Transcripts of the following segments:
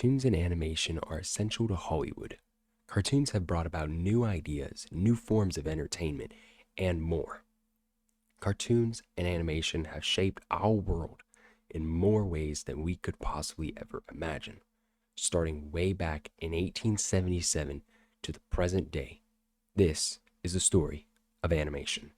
Cartoons and animation are essential to Hollywood. Cartoons have brought about new ideas, new forms of entertainment, and more. Cartoons and animation have shaped our world in more ways than we could possibly ever imagine, starting way back in 1877 to the present day. This is the story of animation.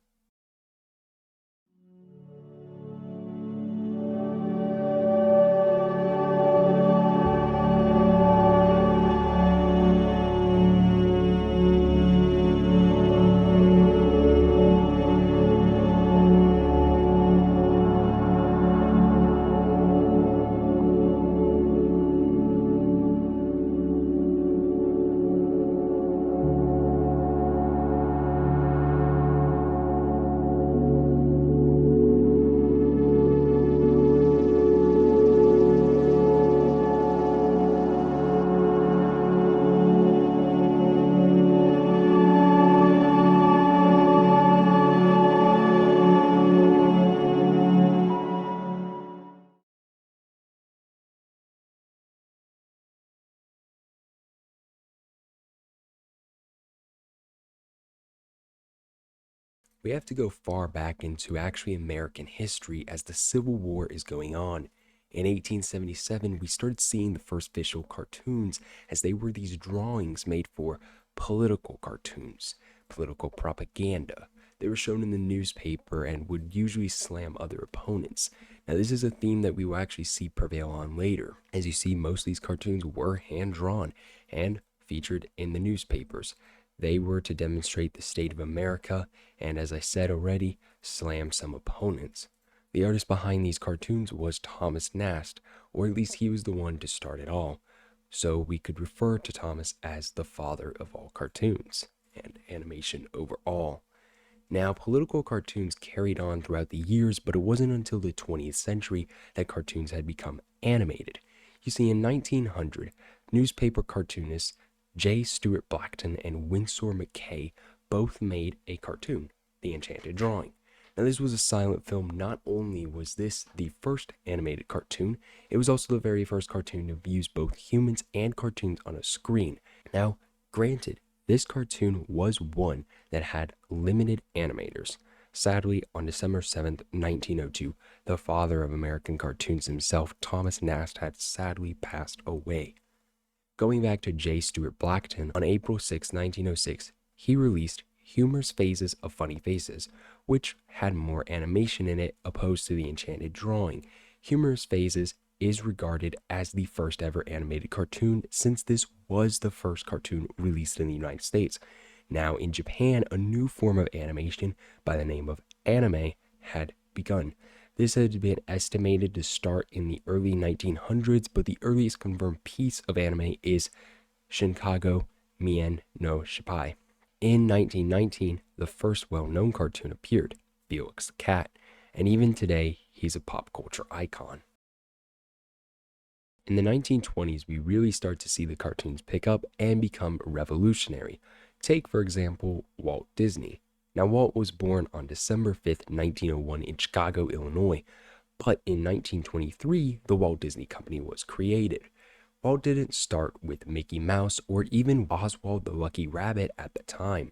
We have to go far back into actually American history as the Civil War is going on. In 1877, we started seeing the first official cartoons as they were these drawings made for political cartoons, political propaganda. They were shown in the newspaper and would usually slam other opponents. Now, this is a theme that we will actually see prevail on later. As you see, most of these cartoons were hand-drawn and featured in the newspapers. They were to demonstrate the state of America and, as I said already, slam some opponents. The artist behind these cartoons was Thomas Nast, or at least he was the one to start it all. So we could refer to Thomas as the father of all cartoons and animation overall. Now, political cartoons carried on throughout the years, but it wasn't until the 20th century that cartoons had become animated. You see, in 1900, newspaper cartoonists J. Stuart Blackton and Winsor McCay both made a cartoon, The Enchanted Drawing. Now, this was a silent film. Not only was this the first animated cartoon, it was also the very first cartoon to use both humans and cartoons on a screen. Now, granted, this cartoon was one that had limited animators. Sadly, on December 7th, 1902, the father of American cartoons himself, Thomas Nast, had sadly passed away. Going back to J. Stuart Blackton, on April 6, 1906, he released Humorous Phases of Funny Faces, which had more animation in it opposed to The Enchanted Drawing. Humorous Phases is regarded as the first ever animated cartoon since this was the first cartoon released in the United States. Now, in Japan, a new form of animation by the name of anime had begun. This had been estimated to start in the early 1900s, but the earliest confirmed piece of anime is Shinkago Mien no Shippai. In 1919, the first well-known cartoon appeared, Felix the Cat, and even today, he's a pop culture icon. In the 1920s, we really start to see the cartoons pick up and become revolutionary. Take, for example, Walt Disney. Now, Walt was born on December 5th, 1901 in Chicago, Illinois, but in 1923, the Walt Disney Company was created. Walt didn't start with Mickey Mouse or even Oswald the Lucky Rabbit at the time.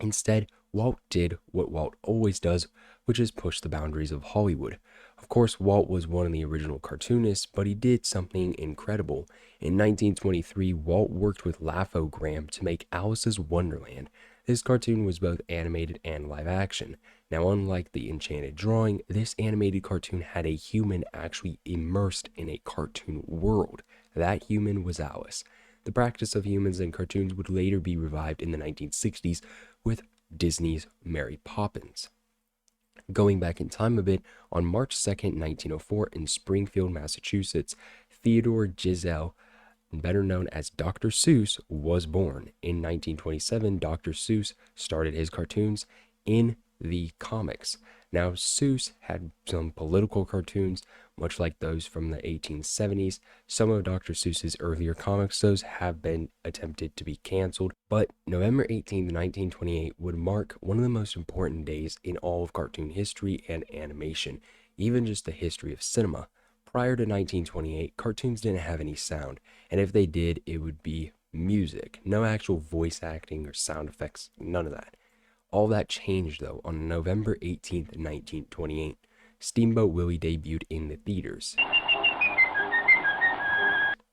Instead, Walt did what Walt always does, which is push the boundaries of Hollywood. Of course, Walt was one of the original cartoonists, but he did something incredible. In 1923, Walt worked with Laugh-O-Gram to make Alice's Wonderland. This cartoon was both animated and live action. Now, unlike The Enchanted Drawing, this animated cartoon had a human actually immersed in a cartoon world. That human was Alice. The practice of humans in cartoons would later be revived in the 1960s with Disney's Mary Poppins. Going back in time a bit, on March 2nd, 1904, in Springfield, Massachusetts, Theodore Giselle, better known as Dr. Seuss, was born. In 1927, Dr. Seuss started his cartoons in the comics. Now, Seuss had some political cartoons, much like those from the 1870s. Some of Dr. Seuss's earlier comics, those have been attempted to be canceled, but November 18, 1928 would mark one of the most important days in all of cartoon history and animation, even just the history of cinema. Prior to 1928, cartoons didn't have any sound, and if they did, it would be music. No actual voice acting or sound effects, none of that. All that changed though on November 18th, 1928. Steamboat Willie debuted in the theaters.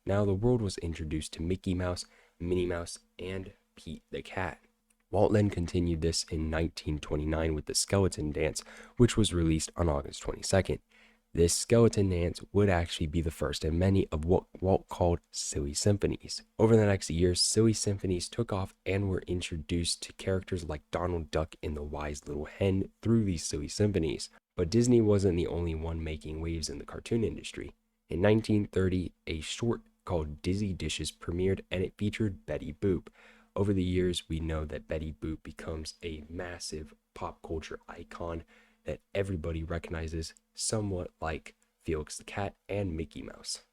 Now the world was introduced to Mickey Mouse, Minnie Mouse, and Pete the Cat. Walt then continued this in 1929 with the Skeleton Dance, which was released on August 22nd. This skeleton dance would actually be the first in many of what Walt called silly symphonies. Over the next years, silly symphonies took off and were introduced to characters like Donald Duck and the Wise Little Hen through these silly symphonies. But Disney wasn't the only one making waves in the cartoon industry. In 1930, a short called Dizzy Dishes premiered and it featured Betty Boop. Over the years, we know that Betty Boop becomes a massive pop culture icon that everybody recognizes, somewhat like Felix the Cat and Mickey Mouse.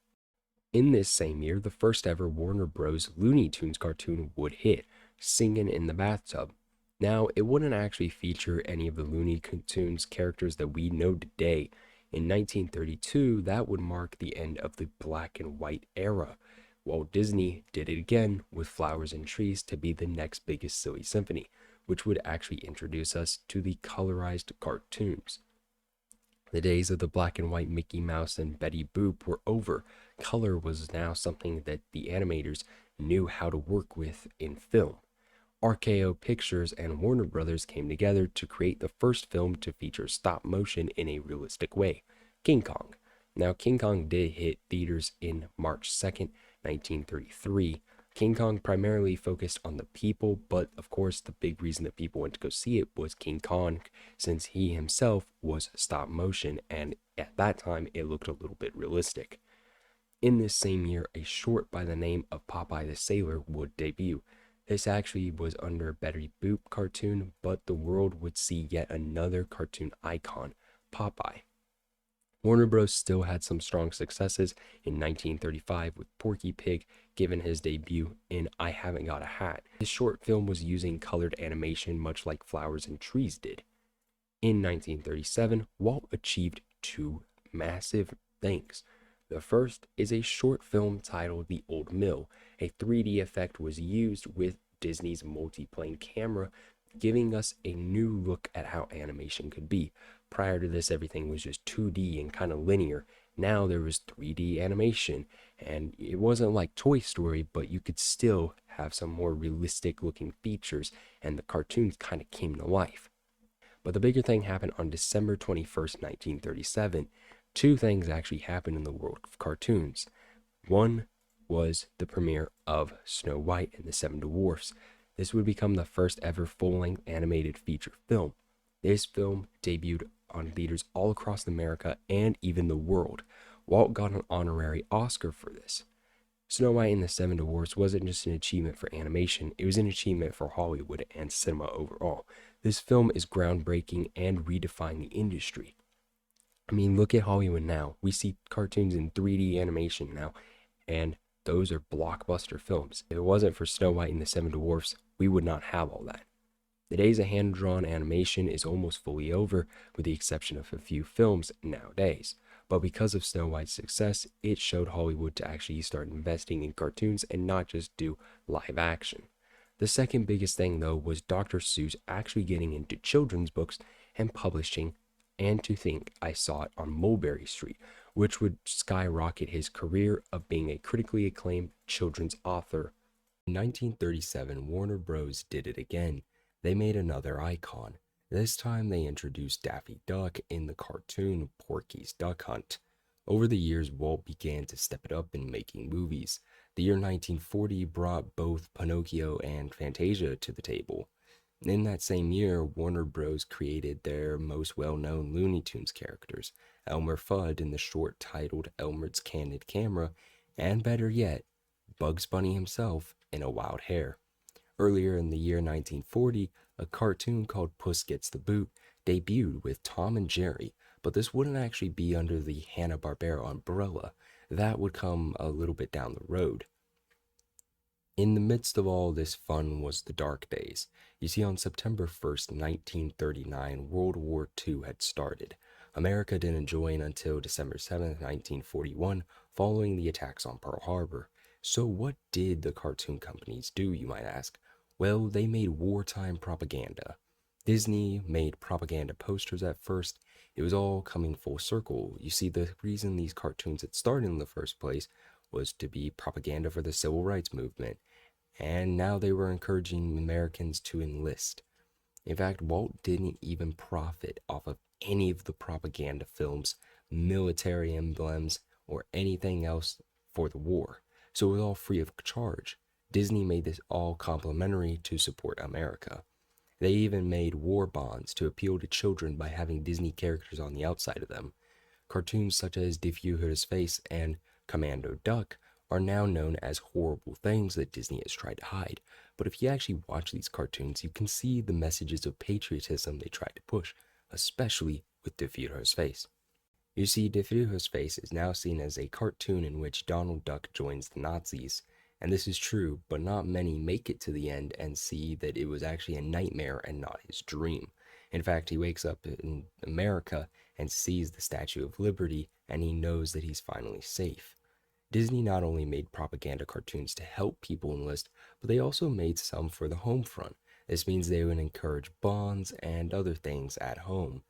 In this same year, the first ever Warner Bros. Looney Tunes cartoon would hit, Singin' in the Bathtub. Now, it wouldn't actually feature any of the Looney Tunes characters that we know today. In 1932, that would mark the end of the black and white era. Walt Disney did it again with Flowers and Trees to be the next biggest silly symphony, which would actually introduce us to the colorized cartoons. The days of the black and white Mickey Mouse and Betty Boop were over. Color was now something that the animators knew how to work with in film. RKO Pictures and Warner Brothers came together to create the first film to feature stop motion in a realistic way, King Kong. Now, King Kong did hit theaters in March 2nd, 1933. King Kong primarily focused on the people, but of course the big reason that people went to go see it was King Kong, since he himself was stop motion, and at that time it looked a little bit realistic. In this same year, a short by the name of Popeye the Sailor would debut. This actually was under a Betty Boop cartoon, but the world would see yet another cartoon icon, Popeye. Warner Bros. Still had some strong successes in 1935 with Porky Pig given his debut in I Haven't Got a Hat. This short film was using colored animation much like Flowers and Trees did. In 1937, Walt achieved two massive things. The first is a short film titled The Old Mill. A 3D effect was used with Disney's multi-plane camera, giving us a new look at how animation could be. Prior to this, everything was just 2D and kind of linear. Now there was 3D animation, and it wasn't like Toy Story, but you could still have some more realistic looking features, and the cartoons kind of came to life. But the bigger thing happened on December 21st, 1937. Two things actually happened in the world of cartoons. One was the premiere of Snow White and the Seven Dwarfs. This would become the first ever full-length animated feature film. This film debuted on theaters all across America and even the world. Walt got an honorary Oscar for this. Snow White and the Seven Dwarfs wasn't just an achievement for animation, it was an achievement for Hollywood and cinema overall. This film is groundbreaking and redefined the industry. I mean, look at Hollywood now. We see cartoons in 3D animation now, and those are blockbuster films. If it wasn't for Snow White and the Seven Dwarfs, we would not have all that. The days of hand-drawn animation is almost fully over, with the exception of a few films nowadays. But because of Snow White's success, it showed Hollywood to actually start investing in cartoons and not just do live action. The second biggest thing, though, was Dr. Seuss actually getting into children's books and publishing, and to think I saw it on Mulberry Street, which would skyrocket his career of being a critically acclaimed children's author. In 1937, Warner Bros. Did it again. They made another icon. This time they introduced Daffy Duck in the cartoon Porky's Duck Hunt. Over the years, Walt began to step it up in making movies. The year 1940 brought both Pinocchio and Fantasia to the table. In that same year, Warner Bros. Created their most well-known Looney Tunes characters, Elmer Fudd in the short titled Elmer's Candid Camera, and better yet, Bugs Bunny himself in A Wild Hare. Earlier in the year 1940, a cartoon called Puss Gets the Boot debuted with Tom and Jerry, but this wouldn't actually be under the Hanna-Barbera umbrella. That would come a little bit down the road. In the midst of all this fun was the dark days. You see, on September 1st, 1939, World War II had started. America didn't join until December 7th, 1941, following the attacks on Pearl Harbor. So, what did the cartoon companies do, you might ask? Well, they made wartime propaganda. Disney made propaganda posters at first. It was all coming full circle. You see, the reason these cartoons had started in the first place was to be propaganda for the civil rights movement, and now they were encouraging Americans to enlist. In fact, Walt didn't even profit off of any of the propaganda films, military emblems, or anything else for the war, so it was all free of charge. Disney made this all complimentary to support America. They even made war bonds to appeal to children by having Disney characters on the outside of them. Cartoons such as Diffuse Face and Commando Duck are now known as horrible things that Disney has tried to hide. But if you actually watch these cartoons, you can see the messages of patriotism they tried to push, especially with Diffuse Face. You see, Diffuse Face is now seen as a cartoon in which Donald Duck joins the Nazis, and this is true, but not many make it to the end and see that it was actually a nightmare and not his dream. In fact, he wakes up in America and sees the Statue of Liberty, and he knows that he's finally safe. Disney not only made propaganda cartoons to help people enlist, but they also made some for the home front. This means they would encourage bonds and other things at home.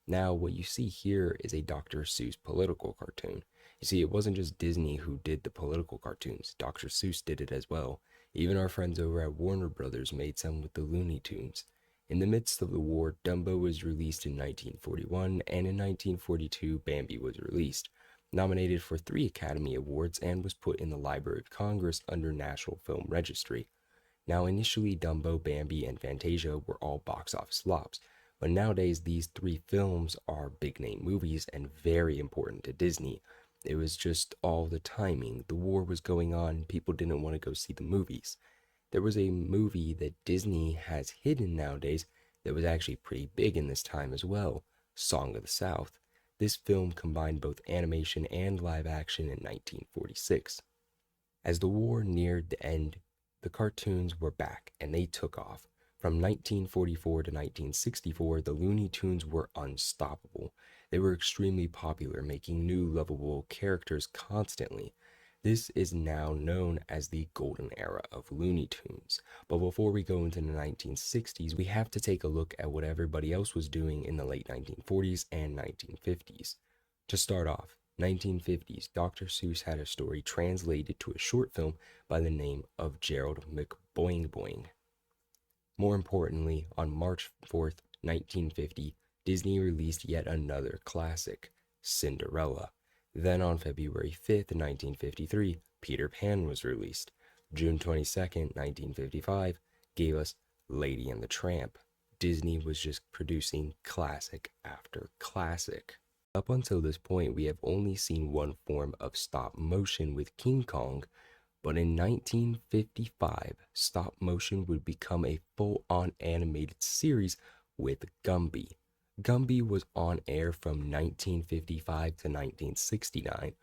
Now, what you see here is a Dr. Seuss political cartoon. You see, it wasn't just Disney who did the political cartoons, Dr. Seuss did it as well. Even our friends over at Warner Brothers made some with the Looney Tunes. In the midst of the war, Dumbo was released in 1941, and in 1942, Bambi was released. Nominated for 3 Academy Awards and was put in the Library of Congress under National Film Registry. Now, initially, Dumbo, Bambi, and Fantasia were all box office flops, but nowadays these 3 films are big name movies and very important to Disney. It was just all the timing. The war was going on, people didn't want to go see the movies. There was a movie that Disney has hidden nowadays that was actually pretty big in this time as well, Song of the South. This film combined both animation and live action in 1946. As the war neared the end, the cartoons were back and they took off. From 1944 to 1964, the Looney Tunes were unstoppable. They were extremely popular, making new lovable characters constantly. This is now known as the golden era of Looney Tunes. But before we go into the 1960s, we have to take a look at what everybody else was doing in the late 1940s and 1950s. To start off, 1950s, Dr. Seuss had a story translated to a short film by the name of Gerald McBoing Boing. More importantly, on March 4th, 1950, Disney released yet another classic, Cinderella. Then on February 5th, 1953, Peter Pan was released. June 22nd, 1955, gave us Lady and the Tramp. Disney was just producing classic after classic. Up until this point, we have only seen one form of stop motion with King Kong, but in 1955, stop motion would become a full-on animated series with Gumby. Gumby was on air from 1955 to 1969.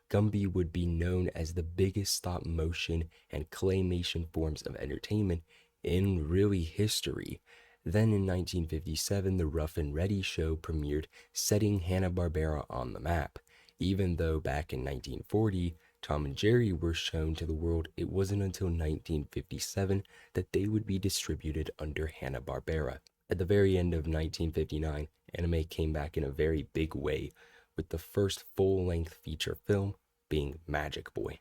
Gumby would be known as the biggest stop motion and claymation forms of entertainment in really history. Then in 1957, the Rough and Ready show premiered, setting Hanna-Barbera on the map. Even though back in 1940, Tom and Jerry were shown to the world, it wasn't until 1957 that they would be distributed under Hanna-Barbera. At the very end of 1959, anime came back in a very big way, with the first full-length feature film being Magic Boy.